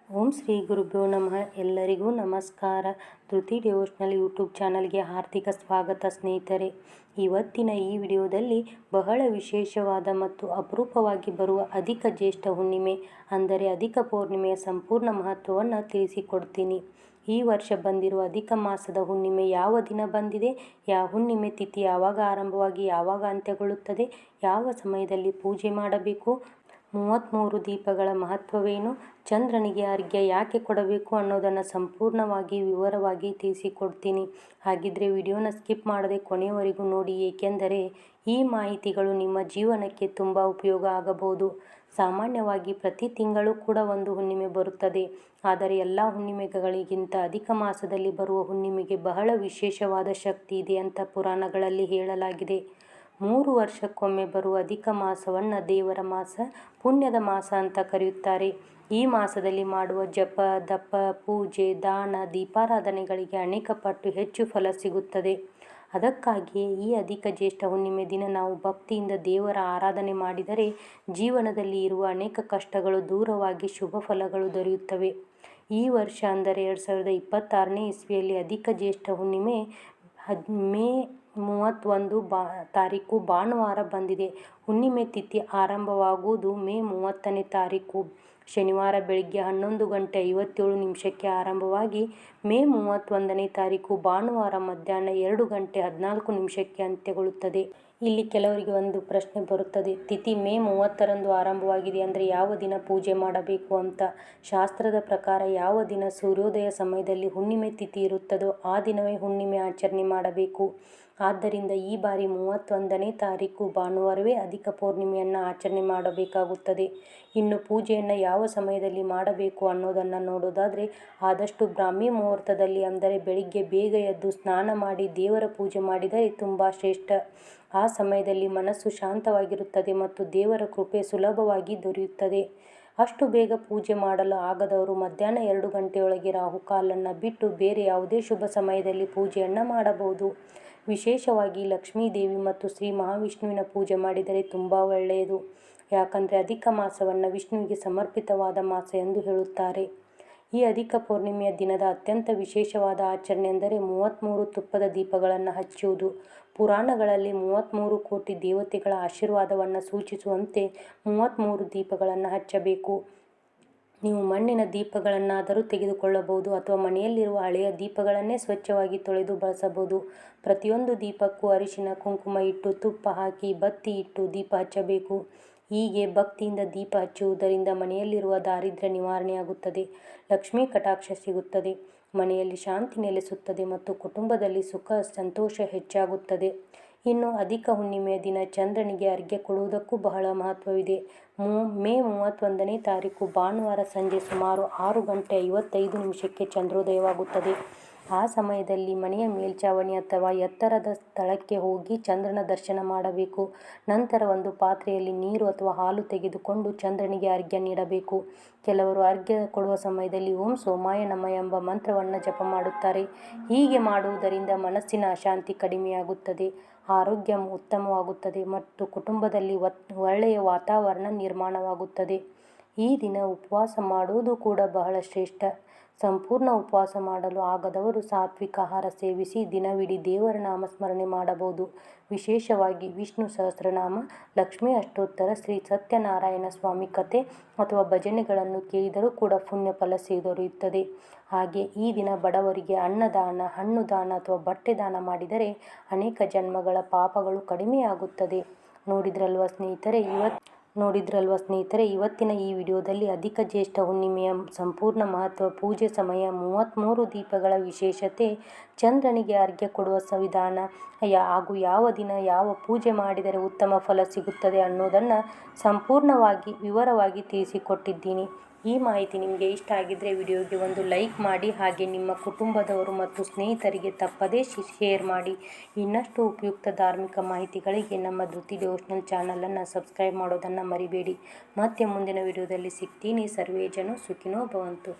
ಓಂ ಶ್ರೀ ಗುರುಭ್ಯೋ ನಮಃ. ಎಲ್ಲರಿಗೂ ನಮಸ್ಕಾರ. ಧೃತಿ ಡಿವೋಷನಲ್ ಯೂಟ್ಯೂಬ್ ಚಾನಲ್ಗೆ ಹಾರ್ದಿಕ ಸ್ವಾಗತ ಸ್ನೇಹಿತರೆ. ಇವತ್ತಿನ ಈ ವಿಡಿಯೋದಲ್ಲಿ ಬಹಳ ವಿಶೇಷವಾದ ಮತ್ತು ಅಪರೂಪವಾಗಿ ಬರುವ ಅಧಿಕ ಜ್ಯೇಷ್ಠ ಹುಣ್ಣಿಮೆ ಅಂದರೆ ಅಧಿಕ ಪೌರ್ಣಿಮೆಯ ಸಂಪೂರ್ಣ ಮಹತ್ವವನ್ನು ತಿಳಿಸಿಕೊಡ್ತೀನಿ. ಈ ವರ್ಷ ಬಂದಿರುವ ಅಧಿಕ ಮಾಸದ ಹುಣ್ಣಿಮೆ ಯಾವ ದಿನ ಬಂದಿದೆ, ಯಾವ ಹುಣ್ಣಿಮೆ ತಿಥಿ ಯಾವಾಗ ಆರಂಭವಾಗಿ ಯಾವಾಗ ಅಂತ್ಯಗೊಳ್ಳುತ್ತದೆ, ಯಾವ ಸಮಯದಲ್ಲಿ ಪೂಜೆ ಮಾಡಬೇಕು, 33 ದೀಪಗಳ ಮಹತ್ವವೇನು, ಚಂದ್ರನಿಗೆ ಅರ್ಘ್ಯ ಯಾಕೆ ಕೊಡಬೇಕು ಅನ್ನೋದನ್ನು ಸಂಪೂರ್ಣವಾಗಿ ವಿವರವಾಗಿ ತಿಳಿಸಿಕೊಡ್ತೀನಿ. ಹಾಗಿದ್ರೆ ವಿಡಿಯೋನ ಸ್ಕಿಪ್ ಮಾಡದೆ ಕೊನೆಯವರೆಗೂ ನೋಡಿ, ಏಕೆಂದರೆ ಈ ಮಾಹಿತಿಗಳು ನಿಮ್ಮ ಜೀವನಕ್ಕೆ ತುಂಬ ಉಪಯೋಗ ಆಗಬಹುದು. ಸಾಮಾನ್ಯವಾಗಿ ಪ್ರತಿ ತಿಂಗಳು ಕೂಡ ಒಂದು ಹುಣ್ಣಿಮೆ ಬರುತ್ತದೆ. ಆದರೆ ಎಲ್ಲ ಹುಣ್ಣಿಮೆಗಳಿಗಿಂತ ಅಧಿಕ ಮಾಸದಲ್ಲಿ ಬರುವ ಹುಣ್ಣಿಮೆಗೆ ಬಹಳ ವಿಶೇಷವಾದ ಶಕ್ತಿ ಇದೆ ಅಂತ ಪುರಾಣಗಳಲ್ಲಿ ಹೇಳಲಾಗಿದೆ. 3 ವರ್ಷಕ್ಕೊಮ್ಮೆ ಬರುವ ಅಧಿಕ ಮಾಸವನ್ನು ದೇವರ ಮಾಸ, ಪುಣ್ಯದ ಮಾಸ ಅಂತ ಕರೆಯುತ್ತಾರೆ. ಈ ಮಾಸದಲ್ಲಿ ಮಾಡುವ ಜಪ, ದಪ, ಪೂಜೆ, ದಾನ, ದೀಪಾರಾಧನೆಗಳಿಗೆ ಅನೇಕ ಪಟ್ಟು ಹೆಚ್ಚು ಫಲ ಸಿಗುತ್ತದೆ. ಅದಕ್ಕಾಗಿಯೇ ಈ ಅಧಿಕ ಜ್ಯೇಷ್ಠ ಹುಣ್ಣಿಮೆ ದಿನ ನಾವು ಭಕ್ತಿಯಿಂದ ದೇವರ ಆರಾಧನೆ ಮಾಡಿದರೆ ಜೀವನದಲ್ಲಿ ಇರುವ ಅನೇಕ ಕಷ್ಟಗಳು ದೂರವಾಗಿ ಶುಭ ಫಲಗಳು ದೊರೆಯುತ್ತವೆ. ಈ ವರ್ಷ ಅಂದರೆ 2026ನೇ ಇಸ್ವಿಯಲ್ಲಿ ಅಧಿಕ ಜ್ಯೇಷ್ಠ ಹುಣ್ಣಿಮೆ ಮೇ 31 ತಾರೀಕು ಭಾನುವಾರ ಬಂದಿದೆ. ಹುಣ್ಣಿಮೆ ತಿಥಿ ಆರಂಭವಾಗುವುದು ಮೇ 30ನೇ ತಾರೀಕು ಶನಿವಾರ ಬೆಳಿಗ್ಗೆ 11:57 ಆರಂಭವಾಗಿ ಮೇ 31ನೇ ತಾರೀಕು ಭಾನುವಾರ ಮಧ್ಯಾಹ್ನ 2:14 ಅಂತ್ಯಗೊಳ್ಳುತ್ತದೆ. ಇಲ್ಲಿ ಕೆಲವರಿಗೆ ಒಂದು ಪ್ರಶ್ನೆ ಬರುತ್ತದೆ, ತಿಥಿ ಮೇ 30ರಂದು ಆರಂಭವಾಗಿದೆ ಅಂದರೆ ಯಾವ ದಿನ ಪೂಜೆ ಮಾಡಬೇಕು ಅಂತ. ಶಾಸ್ತ್ರದ ಪ್ರಕಾರ ಯಾವ ದಿನ ಸೂರ್ಯೋದಯ ಸಮಯದಲ್ಲಿ ಹುಣ್ಣಿಮೆ ತಿಥಿ ಇರುತ್ತದೋ ಆ ದಿನವೇ ಹುಣ್ಣಿಮೆ ಆಚರಣೆ ಮಾಡಬೇಕು. ಆದ್ದರಿಂದ ಈ ಬಾರಿ 31ನೇ ತಾರೀಕು ಭಾನುವಾರವೇ ಅಧಿಕ ಪೌರ್ಣಿಮೆಯನ್ನು ಆಚರಣೆ ಮಾಡಬೇಕಾಗುತ್ತದೆ. ಇನ್ನು ಪೂಜೆಯನ್ನು ಯಾವ ಸಮಯದಲ್ಲಿ ಮಾಡಬೇಕು ಅನ್ನೋದನ್ನು ನೋಡೋದಾದರೆ ಆದಷ್ಟು ಬ್ರಾಹ್ಮಿ ಮುಹೂರ್ತದಲ್ಲಿ ಅಂದರೆ ಬೆಳಿಗ್ಗೆ ಬೇಗ ಎದ್ದು ಸ್ನಾನ ಮಾಡಿ ದೇವರ ಪೂಜೆ ಮಾಡಿದರೆ ತುಂಬ ಶ್ರೇಷ್ಠ. ಆ ಸಮಯದಲ್ಲಿ ಮನಸ್ಸು ಶಾಂತವಾಗಿರುತ್ತದೆ ಮತ್ತು ದೇವರ ಕೃಪೆ ಸುಲಭವಾಗಿ ದೊರೆಯುತ್ತದೆ. ಅಷ್ಟು ಬೇಗ ಪೂಜೆ ಮಾಡಲು ಆಗದವರು ಮಧ್ಯಾಹ್ನ 2 ಗಂಟೆಯೊಳಗೆ ರಾಹುಕಾಲನ್ನು ಬಿಟ್ಟು ಬೇರೆ ಯಾವುದೇ ಶುಭ ಸಮಯದಲ್ಲಿ ಪೂಜೆಯನ್ನು ಮಾಡಬಹುದು. ವಿಶೇಷವಾಗಿ ಲಕ್ಷ್ಮೀ ದೇವಿ ಮತ್ತು ಶ್ರೀ ಮಹಾವಿಷ್ಣುವಿನ ಪೂಜೆ ಮಾಡಿದರೆ ತುಂಬ ಒಳ್ಳೆಯದು. ಯಾಕಂದರೆ ಅಧಿಕ ಮಾಸವನ್ನು ವಿಷ್ಣುವಿಗೆ ಸಮರ್ಪಿತವಾದ ಮಾಸ ಎಂದು ಹೇಳುತ್ತಾರೆ. ಈ ಅಧಿಕ ಪೌರ್ಣಿಮೆಯ ದಿನದ ಅತ್ಯಂತ ವಿಶೇಷವಾದ ಆಚರಣೆ ಎಂದರೆ 33 ತುಪ್ಪದ ದೀಪಗಳನ್ನು ಹಚ್ಚುವುದು. ಪುರಾಣಗಳಲ್ಲಿ 33 ಕೋಟಿ ದೇವತೆಗಳ ಆಶೀರ್ವಾದವನ್ನು ಸೂಚಿಸುವಂತೆ 33 ದೀಪಗಳನ್ನು ಹಚ್ಚಬೇಕು. ನೀವು ಮಣ್ಣಿನ ದೀಪಗಳನ್ನಾದರೂ ತೆಗೆದುಕೊಳ್ಳಬಹುದು ಅಥವಾ ಮನೆಯಲ್ಲಿರುವ ಹಳೆಯ ದೀಪಗಳನ್ನೇ ಸ್ವಚ್ಛವಾಗಿ ತೊಳೆದು ಬಳಸಬಹುದು. ಪ್ರತಿಯೊಂದು ದೀಪಕ್ಕೂ ಅರಿಶಿನ, ಕುಂಕುಮ ಇಟ್ಟು, ತುಪ್ಪ ಹಾಕಿ, ಬತ್ತಿ ಇಟ್ಟು ದೀಪ ಹಚ್ಚಬೇಕು. ಹೀಗೆ ಭಕ್ತಿಯಿಂದ ದೀಪ ಹಚ್ಚುವುದರಿಂದ ಮನೆಯಲ್ಲಿರುವ ದಾರಿದ್ರ್ಯ ನಿವಾರಣೆಯಾಗುತ್ತದೆ, ಲಕ್ಷ್ಮೀ ಕಟಾಕ್ಷ ಸಿಗುತ್ತದೆ, ಮನೆಯಲ್ಲಿ ಶಾಂತಿ ನೆಲೆಸುತ್ತದೆ ಮತ್ತು ಕುಟುಂಬದಲ್ಲಿ ಸುಖ ಸಂತೋಷ ಹೆಚ್ಚಾಗುತ್ತದೆ. ಇನ್ನು ಅಧಿಕ ಹುಣ್ಣಿಮೆಯ ದಿನ ಚಂದ್ರನಿಗೆ ಅರ್ಘ್ಯ ಕೊಡುವುದಕ್ಕೂ ಬಹಳ ಮಹತ್ವವಿದೆ. ಮೇ 31ನೇ ತಾರೀಕು ಭಾನುವಾರ ಸಂಜೆ ಸುಮಾರು 6:55 ಚಂದ್ರೋದಯವಾಗುತ್ತದೆ. ಆ ಸಮಯದಲ್ಲಿ ಮನೆಯ ಮೇಲ್ಛಾವಣಿ ಅಥವಾ ಎತ್ತರದ ಸ್ಥಳಕ್ಕೆ ಹೋಗಿ ಚಂದ್ರನ ದರ್ಶನ ಮಾಡಬೇಕು. ನಂತರ ಒಂದು ಪಾತ್ರೆಯಲ್ಲಿ ನೀರು ಅಥವಾ ಹಾಲು ತೆಗೆದುಕೊಂಡು ಚಂದ್ರನಿಗೆ ಅರ್ಘ್ಯ ನೀಡಬೇಕು. ಕೆಲವರು ಅರ್ಘ್ಯ ಕೊಡುವ ಸಮಯದಲ್ಲಿ ಓಂ ಸೋಮಾಯ ನಮಃ ಎಂಬ ಮಂತ್ರವನ್ನು ಜಪ ಮಾಡುತ್ತಾರೆ. ಹೀಗೆ ಮಾಡುವುದರಿಂದ ಮನಸ್ಸಿನ ಅಶಾಂತಿ ಕಡಿಮೆಯಾಗುತ್ತದೆ, ಆರೋಗ್ಯ ಉತ್ತಮವಾಗುತ್ತದೆ ಮತ್ತು ಕುಟುಂಬದಲ್ಲಿ ಒಳ್ಳೆಯ ವಾತಾವರಣ ನಿರ್ಮಾಣವಾಗುತ್ತದೆ. ಈ ದಿನ ಉಪವಾಸ ಮಾಡುವುದು ಕೂಡ ಬಹಳ ಶ್ರೇಷ್ಠ. ಸಂಪೂರ್ಣ ಉಪವಾಸ ಮಾಡಲು ಆಗದವರು ಸಾತ್ವಿಕ ಆಹಾರ ಸೇವಿಸಿ ದಿನವಿಡೀ ದೇವರ ನಾಮಸ್ಮರಣೆ ಮಾಡಬಹುದು. ವಿಶೇಷವಾಗಿ ವಿಷ್ಣು ಸಹಸ್ರನಾಮ, ಲಕ್ಷ್ಮೀ ಅಷ್ಟೋತ್ತರ, ಶ್ರೀ ಸತ್ಯನಾರಾಯಣ ಸ್ವಾಮಿ ಕಥೆ ಅಥವಾ ಭಜನೆಗಳನ್ನು ಕೇಳಿದರೂ ಕೂಡ ಪುಣ್ಯ ಫಲ ದೊರೆಯುತ್ತದೆ. ಹಾಗೆ ಈ ದಿನ ಬಡವರಿಗೆ ಅನ್ನದಾನ, ಹಣ್ಣು ದಾನ ಅಥವಾ ಬಟ್ಟೆ ದಾನ ಮಾಡಿದರೆ ಅನೇಕ ಜನ್ಮಗಳ ಪಾಪಗಳು ಕಡಿಮೆಯಾಗುತ್ತದೆ. ನೋಡಿದ್ರಲ್ವ ಸ್ನೇಹಿತರೆ, ಇವತ್ತಿನ ಈ ವಿಡಿಯೋದಲ್ಲಿ ಅಧಿಕ ಜ್ಯೇಷ್ಠ ಹುಣ್ಣಿಮೆಯ ಸಂಪೂರ್ಣ ಮಹತ್ವ, ಪೂಜೆ ಸಮಯ, 33 ದೀಪಗಳ ವಿಶೇಷತೆ, ಚಂದ್ರನಿಗೆ ಅರ್ಘ್ಯ ಕೊಡುವ ವಿಧಾನ ಹಾಗೂ ಯಾವ ದಿನ ಯಾವ ಪೂಜೆ ಮಾಡಿದರೆ ಉತ್ತಮ ಫಲ ಸಿಗುತ್ತದೆ ಅನ್ನೋದನ್ನು ಸಂಪೂರ್ಣವಾಗಿ ವಿವರವಾಗಿ ತಿಳಿಸಿಕೊಟ್ಟಿದ್ದೀನಿ. ಈ ಮಾಹಿತಿ ನಿಮಗೆ ಇಷ್ಟ ಆಗಿದ್ದರೆ ವಿಡಿಯೋಗೆ ಒಂದು ಲೈಕ್ ಮಾಡಿ, ಹಾಗೆ ನಿಮ್ಮ ಕುಟುಂಬದವರು ಮತ್ತು ಸ್ನೇಹಿತರಿಗೆ ತಪ್ಪದೇ ಶೇರ್ ಮಾಡಿ. ಇನ್ನಷ್ಟು ಉಪಯುಕ್ತ ಧಾರ್ಮಿಕ ಮಾಹಿತಿಗಳಿಗೆ ನಮ್ಮ ಧೃತಿ ಡಿವೋಷನಲ್ ಚಾನಲನ್ನು ಸಬ್ಸ್ಕ್ರೈಬ್ ಮಾಡೋದನ್ನು ಮರಿಬೇಡಿ. ಮತ್ತೆ ಮುಂದಿನ ವಿಡಿಯೋದಲ್ಲಿ ಸಿಗ್ತೀನಿ. ಸರ್ವೇ ಜನ ಸುಖಿನೋ ಭವಂತು.